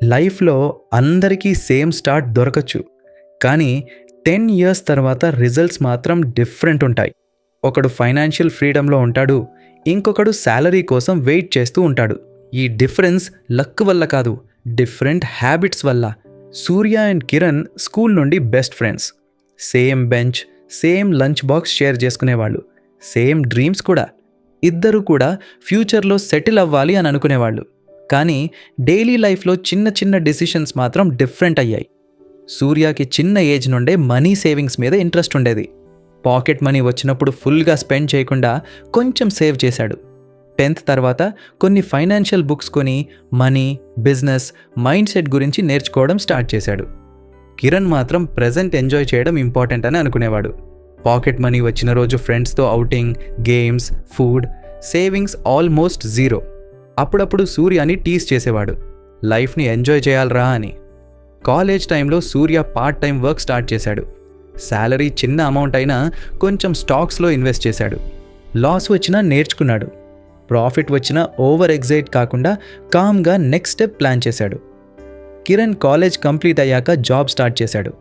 లైఫ్‌లో అందరికీ same start దొరకచ్చు. కానీ 10 ఇయర్స్ తర్వాత రిజల్ట్స్ మాత్రం డిఫరెంట్ ఉంటాయి. ఒకడు ఫైనాన్షియల్ ఫ్రీడమ్‌లో ఉంటాడు. ఇంకొకడు సాలరీ కోసం వెయిట్ చేస్తూ ఉంటాడు. ఈ డిఫరెన్స్ లక్ వల్ల కాదు, డిఫరెంట్ హ్యాబిట్స్ వల్ల. సూర్య అండ్ కిరణ్ స్కూల్ నుండి best friends. Same bench, same lunch box share చేసుకునేవాళ్ళు. సేమ్ డ్రీమ్స్ కూడా. ఇద్దరు కూడా ఫ్యూచర్లో సెటిల్ అవ్వాలి అని అనుకునేవాళ్ళు. కానీ డైలీ లైఫ్లో చిన్న చిన్న డెసిషన్స్ మాత్రం డిఫరెంట్ అయ్యాయి. సూర్యకి చిన్న ఏజ్ నుండే మనీ సేవింగ్స్ మీద ఇంట్రెస్ట్ ఉండేది. పాకెట్ మనీ వచ్చినప్పుడు ఫుల్గా స్పెండ్ చేయకుండా కొంచెం సేవ్ చేశాడు. 10th తర్వాత కొన్ని ఫైనాన్షియల్ బుక్స్ కొని మనీ, బిజినెస్, మైండ్ సెట్ గురించి నేర్చుకోవడం స్టార్ట్ చేశాడు. కిరణ్ మాత్రం ప్రెజెంట్ ఎంజాయ్ చేయడం ఇంపార్టెంట్ అని అనుకునేవాడు. పాకెట్ మనీ వచ్చిన రోజు ఫ్రెండ్స్తో outing, games, food, savings almost zero. అప్పుడప్పుడు సూర్యని టీస్ చేసేవాడు, లైఫ్ని ఎంజాయ్ చేయాలరా అని. కాలేజ్ టైంలో సూర్య పార్ట్ టైం వర్క్ స్టార్ట్ చేశాడు. శాలరీ చిన్న అమౌంట్ అయినా కొంచెం స్టాక్స్లో ఇన్వెస్ట్ చేశాడు. లాస్ వచ్చినా నేర్చుకున్నాడు. ప్రాఫిట్ వచ్చినా ఓవర్ ఎగ్జైట్ కాకుండా కామ్గా నెక్స్ట్ స్టెప్ ప్లాన్ చేశాడు. కిరణ్ కాలేజ్ కంప్లీట్ అయ్యాక జాబ్ స్టార్ట్ చేశాడు.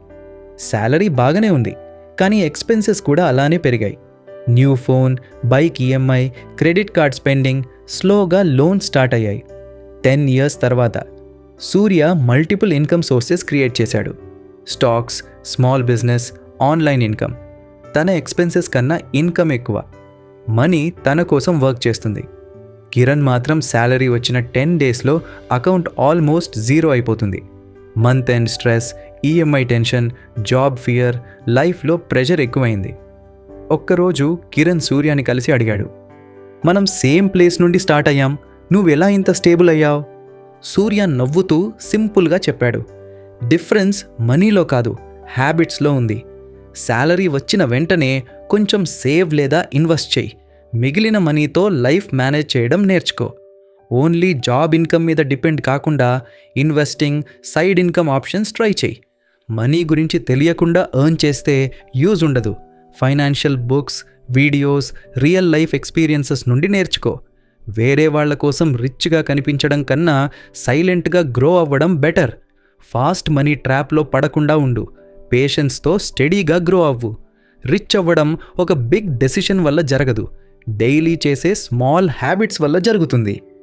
శాలరీ బాగానే ఉంది, కానీ ఎక్స్పెన్సెస్ కూడా అలానే పెరిగాయి. New phone, bike EMI, credit card spending, స్లోగా లోన్ స్టార్ట్ అయ్యాయి. 10 ఇయర్స్ తర్వాత సూర్య మల్టిపుల్ ఇన్కమ్ సోర్సెస్ క్రియేట్ చేశాడు. Stocks, small business, online income. తన ఎక్స్పెన్సెస్ కన్నా ఇన్కమ్ ఎక్కువ. మనీ తన కోసం వర్క్ చేస్తుంది. కిరణ్ మాత్రం శాలరీ వచ్చిన 10 డేస్లో అకౌంట్ ఆల్మోస్ట్ జీరో అయిపోతుంది. Month end stress, EMI tension, job fear, లైఫ్లో ప్రెషర్ ఎక్కువైంది. ఒక్కరోజు కిరణ్ సూర్యాని కలిసి అడిగాడు, మనం సేమ్ ప్లేస్ నుండి స్టార్ట్ అయ్యాం, నువ్వెలా ఇంత స్టేబుల్ అయ్యావు? సూర్య నవ్వుతూ సింపుల్గా చెప్పాడు, డిఫరెన్స్ మనీలో కాదు, హ్యాబిట్స్లో ఉంది. శాలరీ వచ్చిన వెంటనే కొంచెం సేవ్ లేదా ఇన్వెస్ట్ చేయి. మిగిలిన మనీతో లైఫ్ మేనేజ్ చేయడం నేర్చుకో. ఓన్లీ జాబ్ ఇన్కమ్ మీద డిపెండ్ కాకుండా investing, side income options try చేయి. మనీ గురించి తెలియకుండా ఎర్న్ చేస్తే యూజ్ ఉండదు. Financial books, videos, real life experiences నుండి నేర్చుకో. వేరే వాళ్ళ కోసం రిచ్గా కనిపించడం కన్నా సైలెంట్గా గ్రో అవ్వడం బెటర్. ఫాస్ట్ మనీ ట్రాప్లో పడకుండా ఉండు. పేషెన్స్తో స్టడీగా గ్రో అవ్వు. రిచ్ అవ్వడం ఒక బిగ్ డెసిషన్ వల్ల జరగదు, డైలీ చేసే స్మాల్ హ్యాబిట్స్ వల్ల జరుగుతుంది.